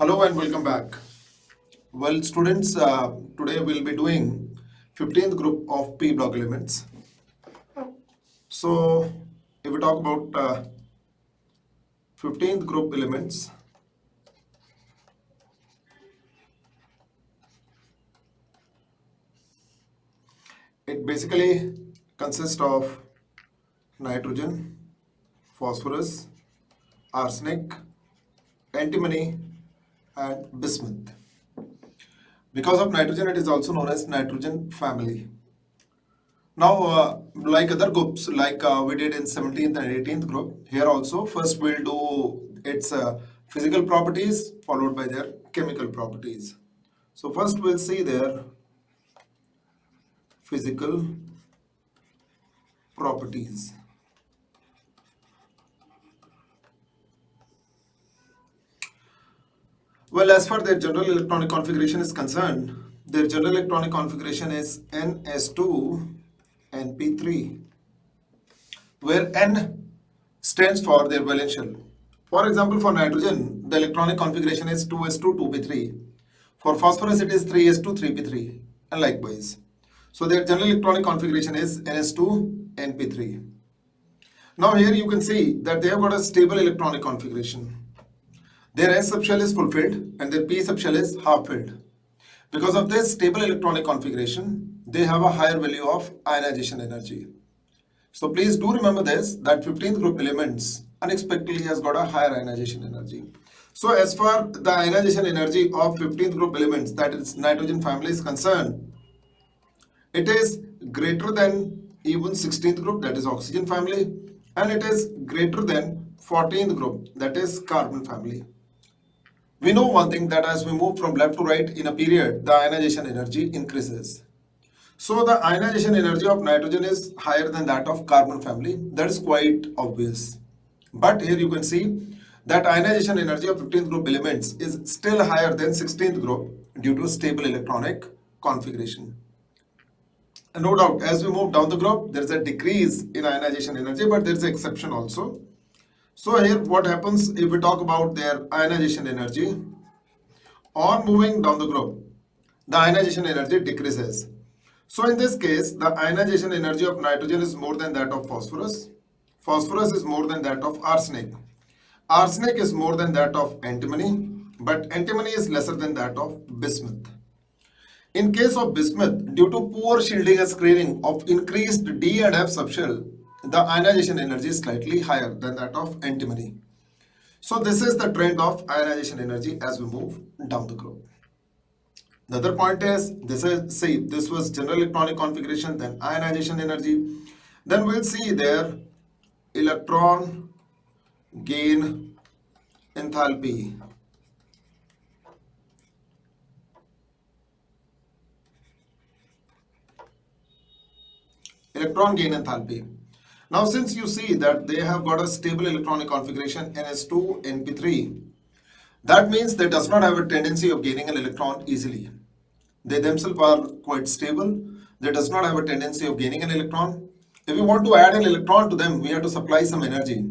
Hello and welcome back. Well, students, today we'll be doing 15th group of P-block elements. So, if we talk about 15th group elements, it basically consists of nitrogen, phosphorus, arsenic, antimony, and bismuth. Because of nitrogen, it is also known as nitrogen family. Now, like other groups, like we did in 17th and 18th group, here also first we'll do its physical properties followed by their chemical properties. So first we'll see their physical properties. Well, as far their general electronic configuration is concerned, their general electronic configuration is Ns2 and P3, where N stands for their valence shell. For example, for nitrogen, the electronic configuration is 2s2, 2p3. For phosphorus, it is 3s2, 3p3, and likewise. So their general electronic configuration is ns2, np3. Now here you can see that they have got a stable electronic configuration. Their s subshell is full-filled and their p subshell is half-filled. Because of this stable electronic configuration, they have a higher value of ionization energy. So please do remember this, that 15th group elements unexpectedly has got a higher ionization energy. So as far the ionization energy of 15th group elements, that is nitrogen family, is concerned, it is greater than even 16th group, that is oxygen family, and it is greater than 14th group, that is carbon family. We know one thing, that as we move from left to right in a period, the ionization energy increases. So the ionization energy of nitrogen is higher than that of carbon family. That is quite obvious. But here you can see that ionization energy of 15th group elements is still higher than 16th group due to stable electronic configuration. And no doubt, as we move down the group, there is a decrease in ionization energy, but there is an exception also. So here what happens if we talk about their ionization energy, on moving down the group, the ionization energy decreases. So in this case, the ionization energy of nitrogen is more than that of phosphorus. Phosphorus is more than that of arsenic. Arsenic is more than that of antimony, but antimony is lesser than that of bismuth. In case of bismuth, due to poor shielding and screening of increased D and F subshell, the ionization energy is slightly higher than that of antimony. So this is the trend of ionization energy as we move down the group. The other point is, this was general electronic configuration, then ionization energy. Then we'll see their electron gain enthalpy. Electron gain enthalpy. Now since you see that they have got a stable electronic configuration Ns2, Np3, that means they does not have a tendency of gaining an electron easily. They themselves are quite stable. They does not have a tendency of gaining an electron. If we want to add an electron to them, we have to supply some energy.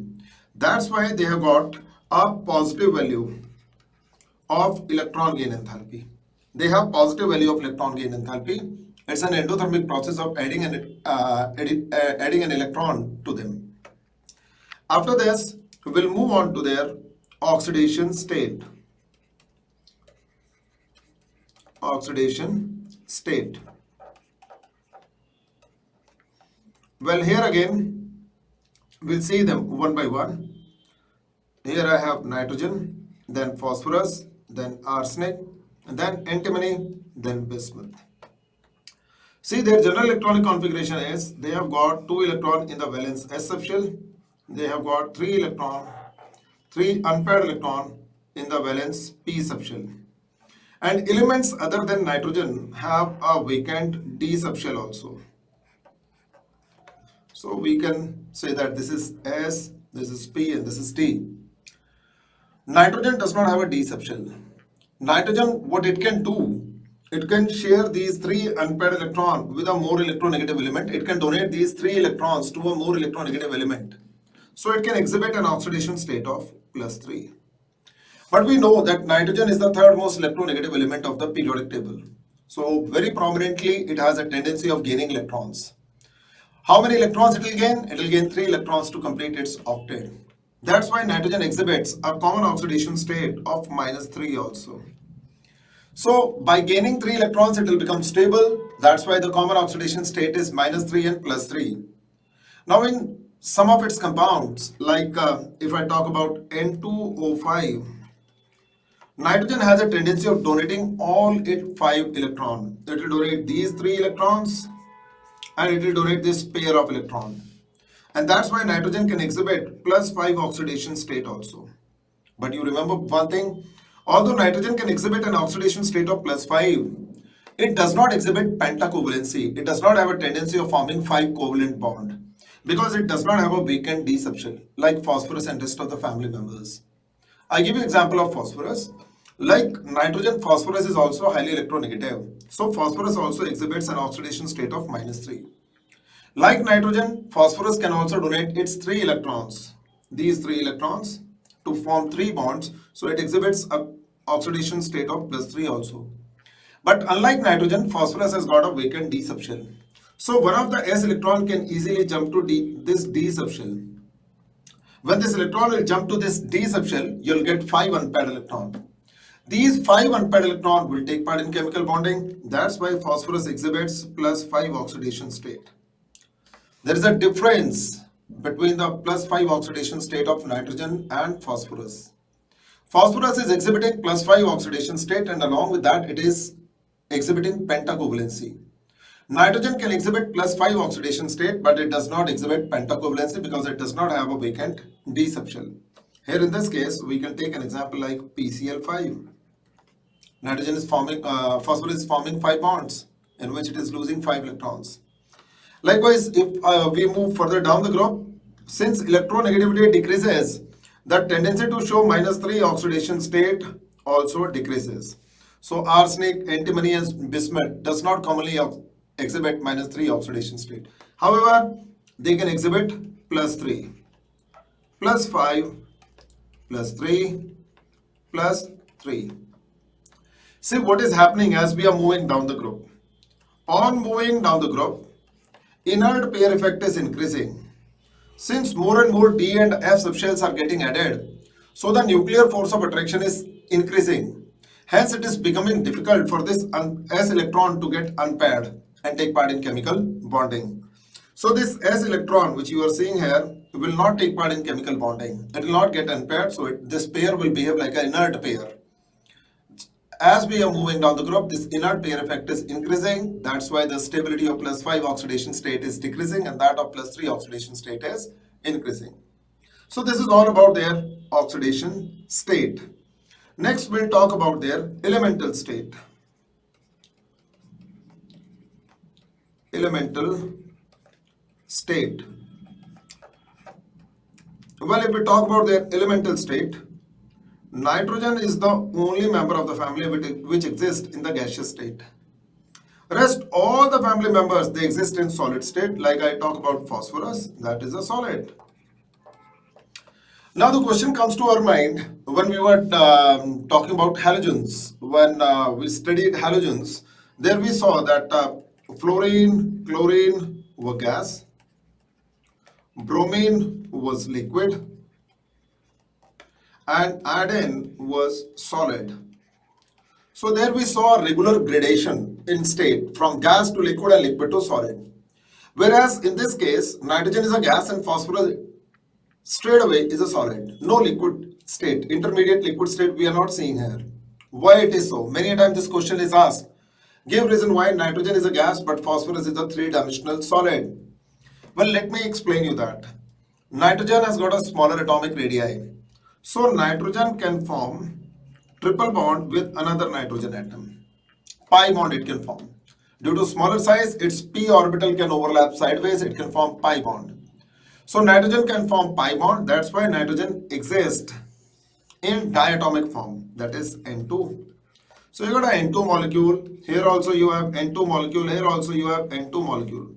That's why they have got a positive value of electron gain enthalpy. They have positive value of electron gain enthalpy. It's an endothermic process of adding an electron to them. After this, we'll move on to their oxidation state. Oxidation state. Well, here again, we'll see them one by one. Here I have nitrogen, then phosphorus, then arsenic, and then antimony, then bismuth. See, their general electronic configuration is, they have got 2 electrons in the valence s subshell. They have got 3 unpaired electron in the valence p subshell. And elements other than nitrogen have a vacant d subshell also. So we can say that this is S, this is P, and this is T. Nitrogen does not have a d subshell. Nitrogen, what it can do, it can share these 3 unpaired electrons with a more electronegative element. It can donate these 3 electrons to a more electronegative element. So it can exhibit an oxidation state of +3. But we know that nitrogen is the third most electronegative element of the periodic table. So very prominently, it has a tendency of gaining electrons. How many electrons it will gain? It will gain 3 electrons to complete its octet. That's why nitrogen exhibits a common oxidation state of -3 also. So by gaining 3 electrons, it will become stable. That's why the common oxidation state is -3 and +3. Now in some of its compounds, like if I talk about N2O5, nitrogen has a tendency of donating all its 5 electrons. It will donate these 3 electrons and it will donate this pair of electrons. And that's why nitrogen can exhibit +5 oxidation state also. But you remember one thing, although nitrogen can exhibit an oxidation state of +5, it does not exhibit pentacovalency. It does not have a tendency of forming 5 covalent bond because it does not have a weakened D subshell like phosphorus and rest of the family members. I give you example of phosphorus. Like nitrogen, phosphorus is also highly electronegative. So phosphorus also exhibits an oxidation state of -3. Like nitrogen, phosphorus can also donate its 3 electrons, these 3 electrons, to form 3 bonds. So it exhibits a oxidation state of +3 also. But unlike nitrogen, phosphorus has got a vacant D subshell. So one of the S electron can easily jump to this D subshell. When this electron will jump to this D subshell, you'll get 5 unpaired electrons. These 5 unpaired electrons will take part in chemical bonding. That's why phosphorus exhibits +5 oxidation state. There is a difference between the +5 oxidation state of nitrogen and phosphorus. Phosphorus is exhibiting +5 oxidation state, and along with that it is exhibiting pentacovalency. Nitrogen can exhibit +5 oxidation state, but it does not exhibit pentacovalency because it does not have a vacant D subshell. Here in this case, we can take an example like PCl5. Nitrogen is forming, phosphorus is forming 5 bonds in which it is losing 5 electrons. Likewise, if we move further down the group, since electronegativity decreases, the tendency to show -3 oxidation state also decreases. So arsenic, antimony and bismuth does not commonly exhibit -3 oxidation state. However, they can exhibit +3, +5, +3, +3. See what is happening as we are moving down the group. On moving down the group, inert pair effect is increasing. Since more and more D and F subshells are getting added, so the nuclear force of attraction is increasing. Hence, it is becoming difficult for this S electron to get unpaired and take part in chemical bonding. So this S electron which you are seeing here will not take part in chemical bonding. It will not get unpaired, so this pair will behave like an inert pair. As we are moving down the group, this inert pair effect is increasing. That's why the stability of +5 oxidation state is decreasing and that of +3 oxidation state is increasing. So this is all about their oxidation state. Next, we'll talk about their elemental state. Elemental state. Well, if we talk about their elemental state, nitrogen is the only member of the family which exists in the gaseous state. Rest all the family members, they exist in solid state. Like I talk about phosphorus, that is a solid. Now the question comes to our mind when we were talking about halogens. When we studied halogens, there we saw that fluorine, chlorine were gas, bromine was liquid, and iodine was solid. So there we saw a regular gradation in state from gas to liquid and liquid to solid. Whereas in this case, nitrogen is a gas and phosphorus straight away is a solid. No liquid state, intermediate liquid state we are not seeing here. Why it is so? Many times this question is asked. Give reason why nitrogen is a gas but phosphorus is a three-dimensional solid. Well, let me explain you that. Nitrogen has got a smaller atomic radii. So nitrogen can form triple bond with another nitrogen atom. Pi bond it can form. Due to smaller size, its p orbital can overlap sideways, it can form pi bond. So nitrogen can form pi bond, that's why nitrogen exists in diatomic form, that is N2. So you got an N2 molecule, here also you have N2 molecule, here also you have N2 molecule.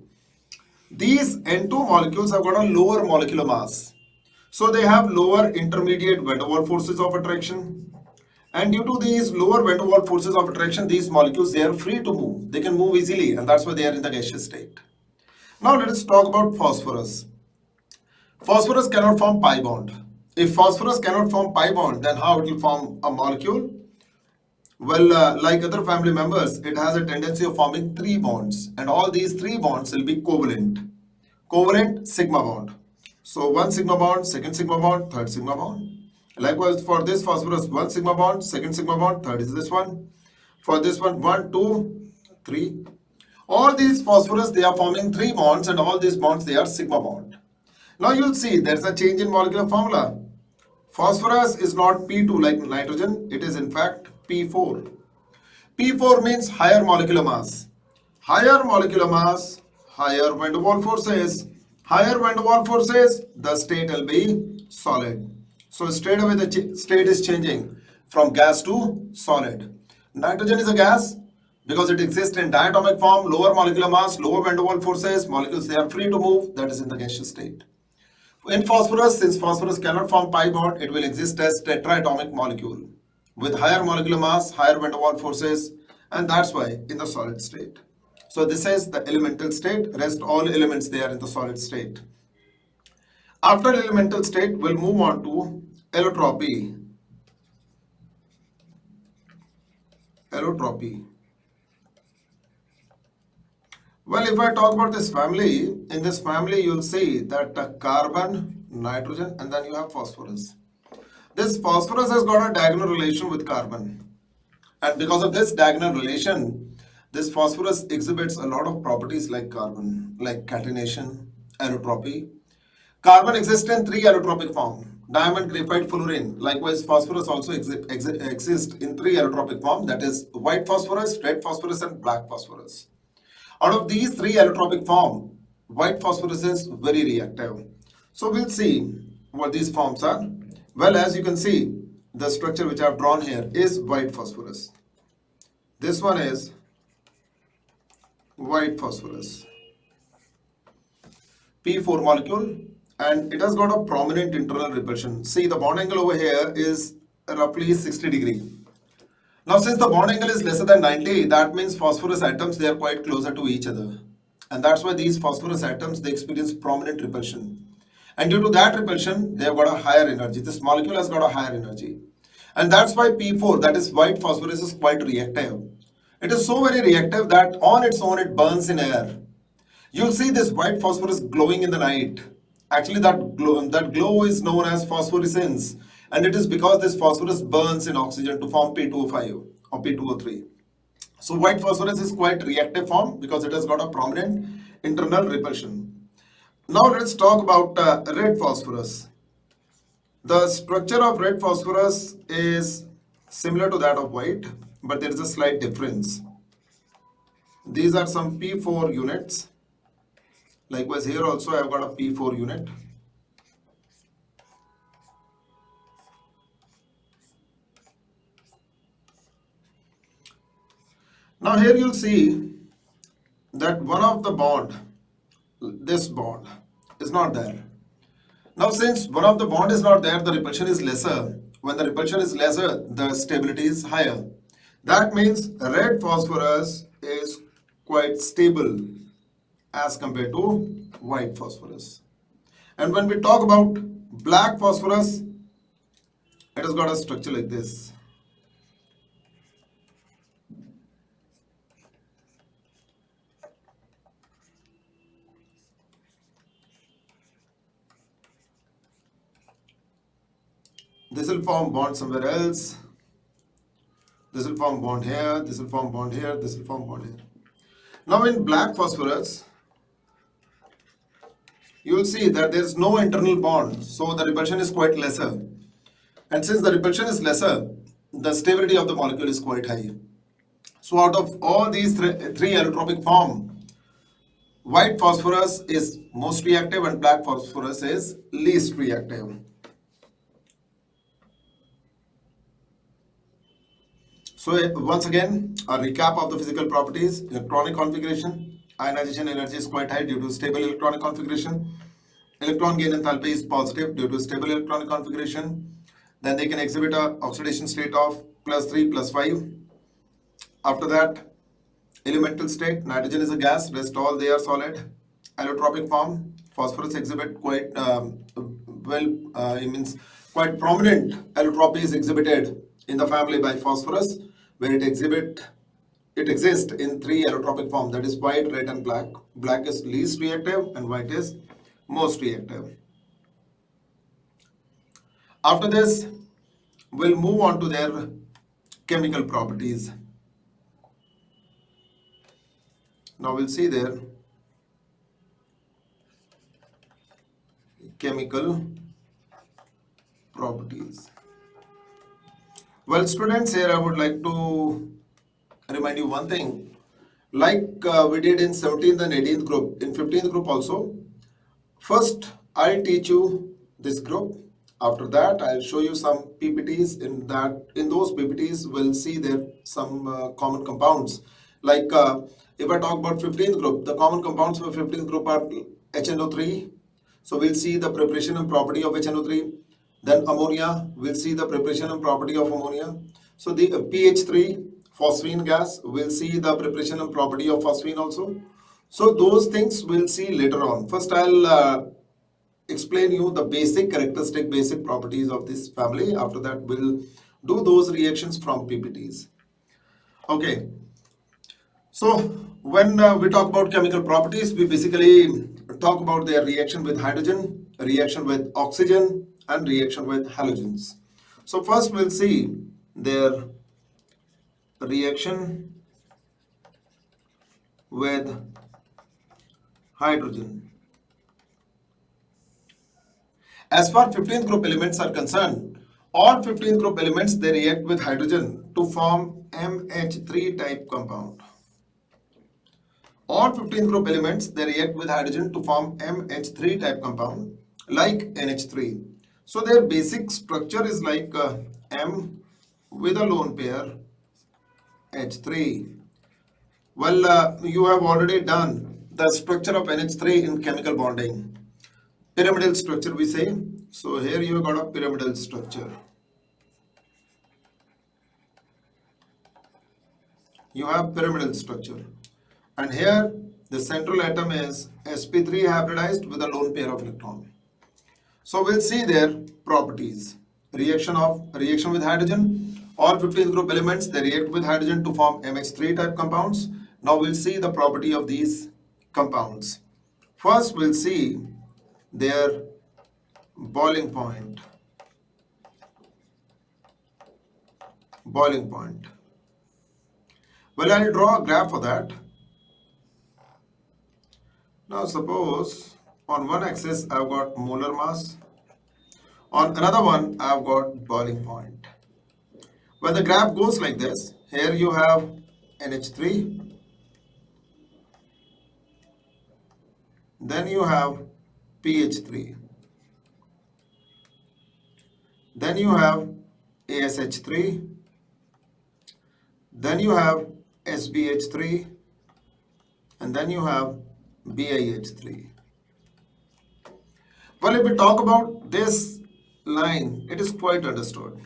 These N2 molecules have got a lower molecular mass. So they have lower intermediate van der Waals forces of attraction. And due to these lower van der Waals forces of attraction, these molecules, they are free to move. They can move easily, and that's why they are in the gaseous state. Now let us talk about phosphorus. Phosphorus cannot form pi bond. If phosphorus cannot form pi bond, then how it will form a molecule? Well, like other family members, it has a tendency of forming three bonds, and all these three bonds will be covalent. Covalent sigma bond. So one sigma bond, second sigma bond, third sigma bond. Likewise, for this phosphorus, one sigma bond, second sigma bond, third is this one. For this one, two, three. All these phosphorus, they are forming three bonds, and all these bonds, they are sigma bond. Now you'll see there's a change in molecular formula. Phosphorus is not P2 like nitrogen, it is in fact P4. P4 means higher molecular mass. Higher molecular mass, higher van der Waals forces. Higher van der Waals forces, the state will be solid. So straight away the state is changing from gas to solid. Nitrogen is a gas because it exists in diatomic form, lower molecular mass, lower van der Waals forces, molecules they are free to move, that is in the gaseous state. In phosphorus, since phosphorus cannot form pi bond, it will exist as tetraatomic molecule with higher molecular mass, higher van der Waals forces, and that's why in the solid state. So this is the elemental state, rest all elements they are in the solid state. After elemental state, we'll move on to allotropy. Allotropy. Well, if I talk about this family, in this family you'll see that carbon, nitrogen, and then you have phosphorus. This phosphorus has got a diagonal relation with carbon. And because of this diagonal relation, this phosphorus exhibits a lot of properties like carbon, like catenation, allotropy. Carbon exists in three allotropic form: diamond, graphite, fullerene. Likewise, phosphorus also exists in three allotropic form, that is white phosphorus, red phosphorus, and black phosphorus. Out of these three allotropic form, white phosphorus is very reactive. So we'll see what these forms are. Well, as you can see, the structure which I have drawn here is white phosphorus. This one is white phosphorus, P4 molecule, and it has got a prominent internal repulsion. See, the bond angle over here is roughly 60 degree. Now, since the bond angle is lesser than 90, that means phosphorus atoms, they are quite closer to each other. And that's why these phosphorus atoms, they experience prominent repulsion. And due to that repulsion, they have got a higher energy. This molecule has got a higher energy. And that's why P4, that is white phosphorus, is quite reactive. It is so very reactive that on its own, it burns in air. You'll see this white phosphorus glowing in the night. Actually, that glow is known as phosphorescence. And it is because this phosphorus burns in oxygen to form P2O5 or P2O3. So white phosphorus is quite reactive form because it has got a prominent internal repulsion. Now let's talk about red phosphorus. The structure of red phosphorus is similar to that of white, but there is a slight difference. These are some P4 units. Likewise, here also I have got a P4 unit. Now here you'll see that one of the bond, this bond, is not there. Now since one of the bond is not there, the repulsion is lesser. When the repulsion is lesser, the stability is higher. That means red phosphorus is quite stable as compared to white phosphorus. And when we talk about black phosphorus, it has got a structure like this. This will form bond somewhere else. This will form bond here. This will form bond here. This will form bond here. Now in black phosphorus, you will see that there is no internal bond. So the repulsion is quite lesser. And since the repulsion is lesser, the stability of the molecule is quite high. So out of all these three allotropic form, white phosphorus is most reactive and black phosphorus is least reactive. So once again, a recap of the physical properties: electronic configuration, ionization energy is quite high due to stable electronic configuration. Electron gain enthalpy is positive due to stable electronic configuration. Then they can exhibit a oxidation state of plus 3 plus 5. After that, elemental state, nitrogen is a gas, rest all they are solid. Allotropic form, phosphorus exhibit quite it means quite prominent allotropy is exhibited in the family by phosphorus, where it exists in three allotropic form, that is white, red and black. Black is least reactive and white is most reactive. After this, we'll move on to their chemical properties. Now we'll see their chemical properties. Well, students, here I would like to remind you one thing. Like we did in 17th and 18th group, in 15th group also, first I'll teach you this group. After that, I'll show you some PPTs. In those PPTs, we'll see there some common compounds. Like if I talk about 15th group, the common compounds for 15th group are HNO3. So we'll see the preparation and property of HNO3. Then ammonia, we'll see the preparation and property of ammonia. So the PH3, phosphine gas, we'll see the preparation and property of phosphine also. So those things we'll see later on. First I'll explain you the basic characteristic, basic properties of this family. After that we'll do those reactions from PPTs. Okay. So when we talk about chemical properties, we basically talk about their reaction with hydrogen, reaction with oxygen, and reaction with halogens. So first we'll see their reaction with hydrogen. As far 15th group elements are concerned, all 15th group elements, they react with hydrogen to form MH3 type compound. All 15th group elements, they react with hydrogen to form MH3 type compound like NH3. So their basic structure is like M with a lone pair H3. Well, you have already done the structure of NH3 in chemical bonding. Pyramidal structure we say. So here you have got a pyramidal structure. You have pyramidal structure. And here the central atom is sp3 hybridized with a lone pair of electron. So we'll see their properties. Reaction with hydrogen. All 15th group elements, they react with hydrogen to form MH3 type compounds. Now we'll see the property of these compounds. First we'll see their boiling point. Boiling point. Well, I'll draw a graph for that. Now suppose on one axis I've got molar mass, on another one I've got boiling point. When the graph goes like this, here you have NH3, then you have PH3, then you have ASH3, then you have SBH3, and then you have BiH3. Well, if we talk about this line, it is quite understood.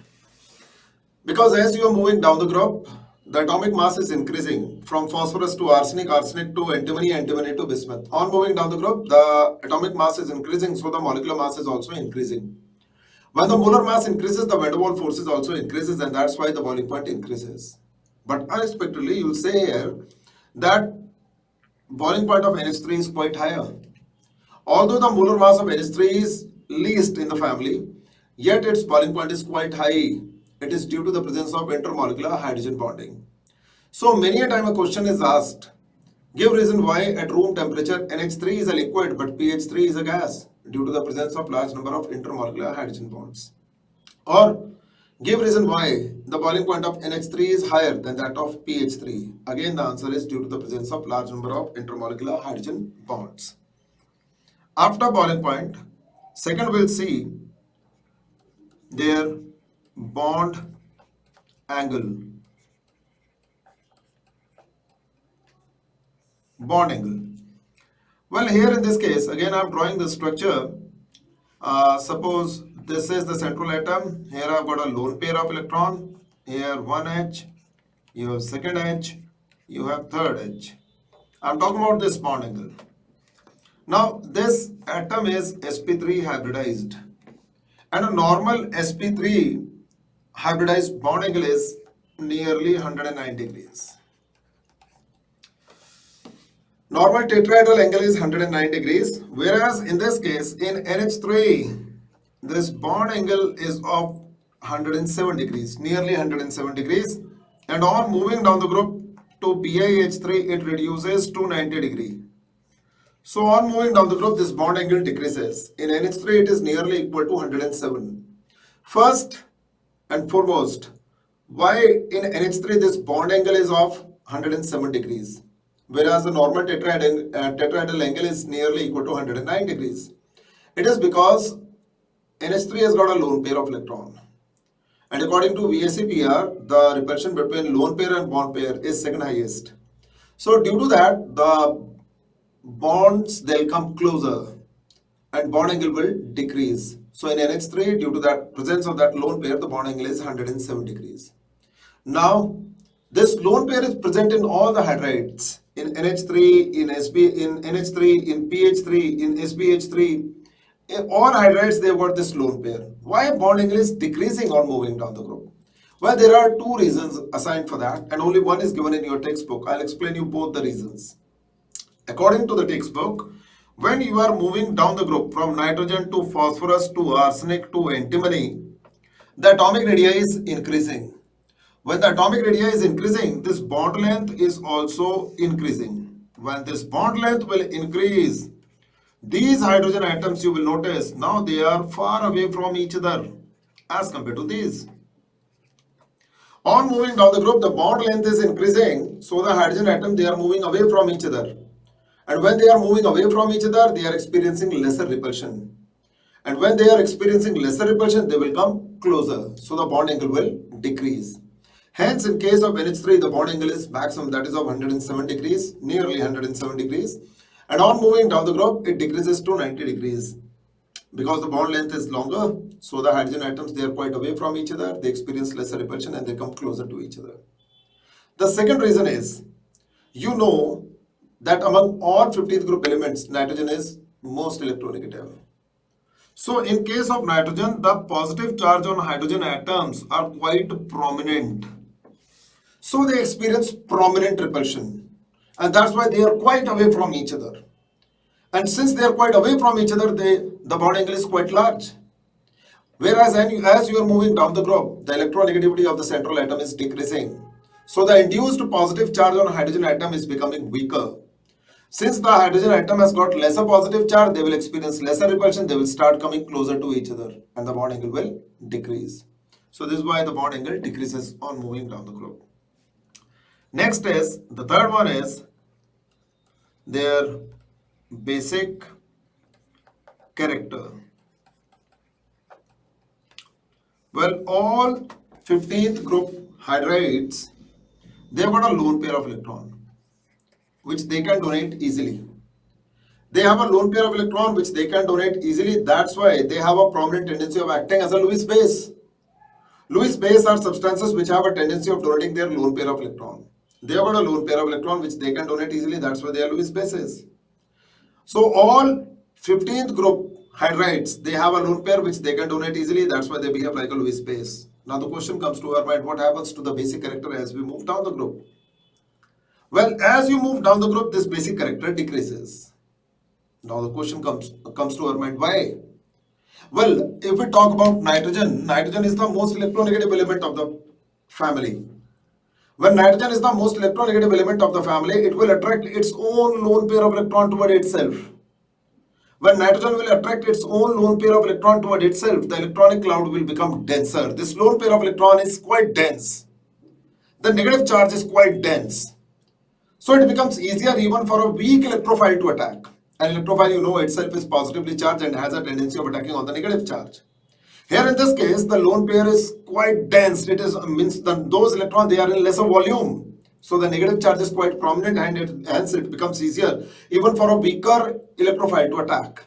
Because as you are moving down the group, the atomic mass is increasing from phosphorus to arsenic, arsenic to antimony, antimony to bismuth. On moving down the group, the atomic mass is increasing, so the molecular mass is also increasing. When the molar mass increases, the van der Waals forces also increases, and that's why the boiling point increases. But unexpectedly, you'll say here that boiling point of NH3 is quite higher. Although the molar mass of NH3 is least in the family, yet its boiling point is quite high. It is due to the presence of intermolecular hydrogen bonding. So many a time a question is asked, give reason why at room temperature NH3 is a liquid but PH3 is a gas, due to the presence of large number of intermolecular hydrogen bonds. Or give reason why the boiling point of NH3 is higher than that of PH3. Again, the answer is due to the presence of large number of intermolecular hydrogen bonds. After boiling point, second we'll see their bond angle. Bond angle. Well, here in this case, again I'm drawing the structure. Suppose this is the central atom. Here I've got a lone pair of electron. Here one H, you have second H, you have third H. I'm talking about this bond angle. Now this atom is sp3 hybridized, and a normal sp3 hybridized bond angle is nearly 109 degrees. Normal tetrahedral angle is 109 degrees, whereas in this case, in NH3, this bond angle is of 107 degrees, nearly 107 degrees. And on moving down the group to BiH3, it reduces to 90 degree. So on moving down the group, this bond angle decreases. In NH3, it is nearly equal to 107. First and foremost, why in NH3 this bond angle is of 107 degrees, whereas the normal tetrahedral angle is nearly equal to 109 degrees? It is because NH3 has got a lone pair of electron. And according to VSEPR, the repulsion between lone pair and bond pair is second highest. So due to that, the bonds, they'll come closer and bond angle will decrease. So in NH3, due to that presence of that lone pair, the bond angle is 107 degrees. Now, this lone pair is present in all the hydrides, in NH3, in NH3, in PH3, in SBH3. In all hydrides, they've got this lone pair. Why bond angle is decreasing or moving down the group? Well, there are two reasons assigned for that, and only one is given in your textbook. I'll explain you both the reasons. According to the textbook, when you are moving down the group from nitrogen to phosphorus to arsenic to antimony, the atomic radii is increasing. When the atomic radii is increasing, this bond length is also increasing. When this bond length will increase, these hydrogen atoms, you will notice, now they are far away from each other as compared to these. On moving down the group, the bond length is increasing, so the hydrogen atom, they are moving away from each other. And when they are moving away from each other, they are experiencing lesser repulsion. And when they are experiencing lesser repulsion, they will come closer. So the bond angle will decrease. Hence, in case of NH3, the bond angle is maximum, that is of 107 degrees, nearly 107 degrees. And on moving down the group, it decreases to 90 degrees. Because the bond length is longer, so the hydrogen atoms, they are quite away from each other, they experience lesser repulsion and they come closer to each other. The second reason is, you know that among all 15th group elements, nitrogen is most electronegative. So in case of nitrogen, the positive charge on hydrogen atoms are quite prominent. So they experience prominent repulsion. And that's why they are quite away from each other. And since they are quite away from each other, the bond angle is quite large. Whereas as you are moving down the group, the electronegativity of the central atom is decreasing. So the induced positive charge on hydrogen atom is becoming weaker. Since the hydrogen atom has got lesser positive charge, they will experience lesser repulsion, they will start coming closer to each other and the bond angle will decrease. So this is why the bond angle decreases on moving down the group. Next is, the third one is their basic character. Well, all 15th group hydrides, they have got a lone pair of electron which they can donate easily. They have a lone pair of electron which they can donate easily. That's why they have a prominent tendency of acting as a Lewis base. Lewis base are substances which have a tendency of donating their lone pair of electron. They have got a lone pair of electron which they can donate easily. That's why they are Lewis bases. So all 15th group hydrides, they have a lone pair which they can donate easily. That's why they behave like a Lewis base. Now the question comes to our mind, what happens to the basic character as we move down the group? Well, as you move down the group, this basic character decreases. Now the question comes to our mind, why? Well, if we talk about nitrogen, nitrogen is the most electronegative element of the family. When nitrogen is the most electronegative element of the family, it will attract its own lone pair of electron toward itself. When nitrogen will attract its own lone pair of electron toward itself, the electronic cloud will become denser. This lone pair of electron is quite dense. The negative charge is quite dense. So it becomes easier even for a weak electrophile to attack. An electrophile, you know, itself is positively charged and has a tendency of attacking on the negative charge. Here in this case, the lone pair is quite dense. It is means those electrons, they are in lesser volume. So the negative charge is quite prominent and hence it becomes easier even for a weaker electrophile to attack.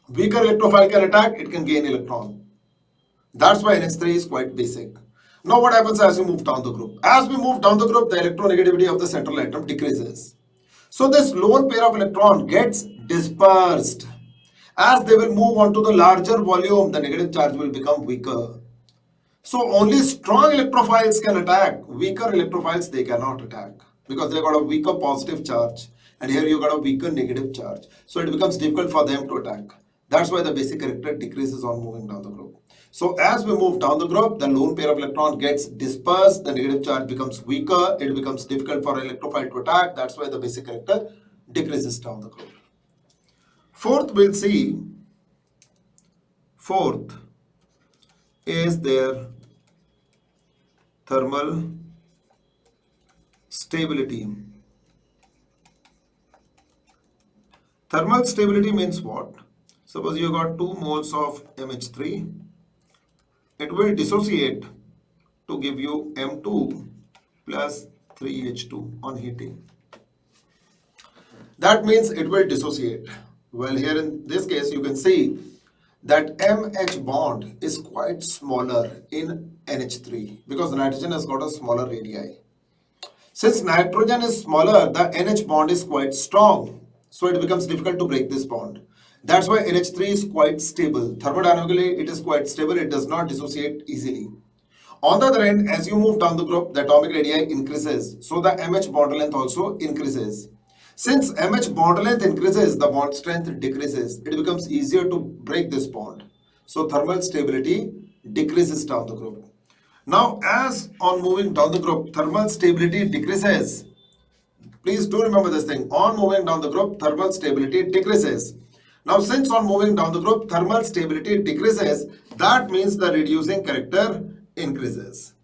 Weaker electrophile can attack, it can gain electron. That's why NH3 is quite basic. Now what happens as you move down the group? As we move down the group, the electronegativity of the central atom decreases. So this lone pair of electron gets dispersed. As they will move on to the larger volume, the negative charge will become weaker. So only strong electrophiles can attack. Weaker electrophiles they cannot attack because they got a weaker positive charge, and here you got a weaker negative charge. So it becomes difficult for them to attack. That's why the basic character decreases on moving down the group. So as we move down the group, the lone pair of electron gets dispersed. The negative charge becomes weaker. It becomes difficult for electrophile to attack. That's why the basic character decreases down the group. Fourth, we'll see. Fourth is their thermal stability. Thermal stability means what? Suppose you got 2 moles of MH3, it will dissociate to give you M2 plus 3H2 on heating. That means it will dissociate. Well, here in this case you can see that MH bond is quite smaller in NH3 because nitrogen has got a smaller radii. Since nitrogen is smaller, the NH bond is quite strong. So it becomes difficult to break this bond. That's why NH3 is quite stable. Thermodynamically, it is quite stable. It does not dissociate easily. On the other hand, as you move down the group, the atomic radii increases. So the MH bond length also increases. Since MH bond length increases, the bond strength decreases. It becomes easier to break this bond. So thermal stability decreases down the group. Now, as on moving down the group, thermal stability decreases. Please do remember this thing. On moving down the group, thermal stability decreases. Now, since on moving down the group, thermal stability decreases, that means the reducing character increases.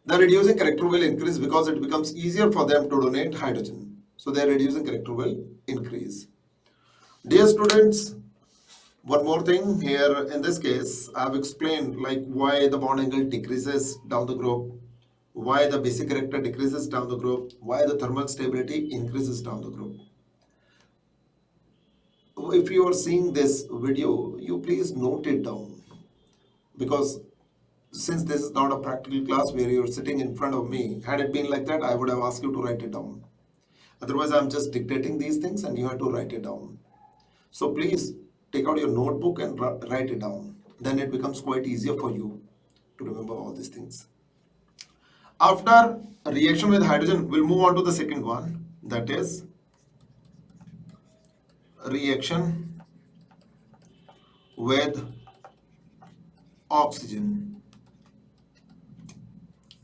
The reducing character will increase because it becomes easier for them to donate hydrogen. So their reducing character will increase. Dear students, one more thing here in this case, I have explained like why the bond angle decreases down the group, why the basic character decreases down the group, why the thermal stability increases down the group. If you are seeing this video, you please note it down, because since this is not a practical class where you're sitting in front of me, had it been like that, I would have asked you to write it down. Otherwise, I'm just dictating these things and you have to write it down. So please take out your notebook and write it down. Then it becomes quite easier for you to remember all these things. After a reaction with hydrogen, we'll move on to the second one, that is reaction with oxygen.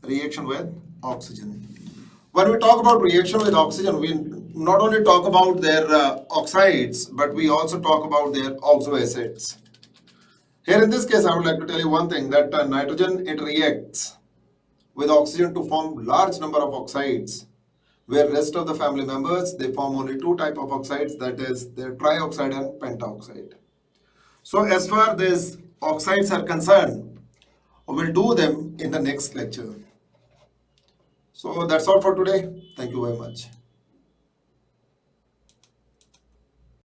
Reaction with oxygen. When we talk about reaction with oxygen, we not only talk about their oxides, but we also talk about their oxo acids. Here in this case, I would like to tell you one thing, that nitrogen, it reacts with oxygen to form large number of oxides, where rest of the family members, they form only 2 type of oxides, that is their trioxide and pentaoxide. So as far as these oxides are concerned, we'll do them in the next lecture. So that's all for today. Thank you very much.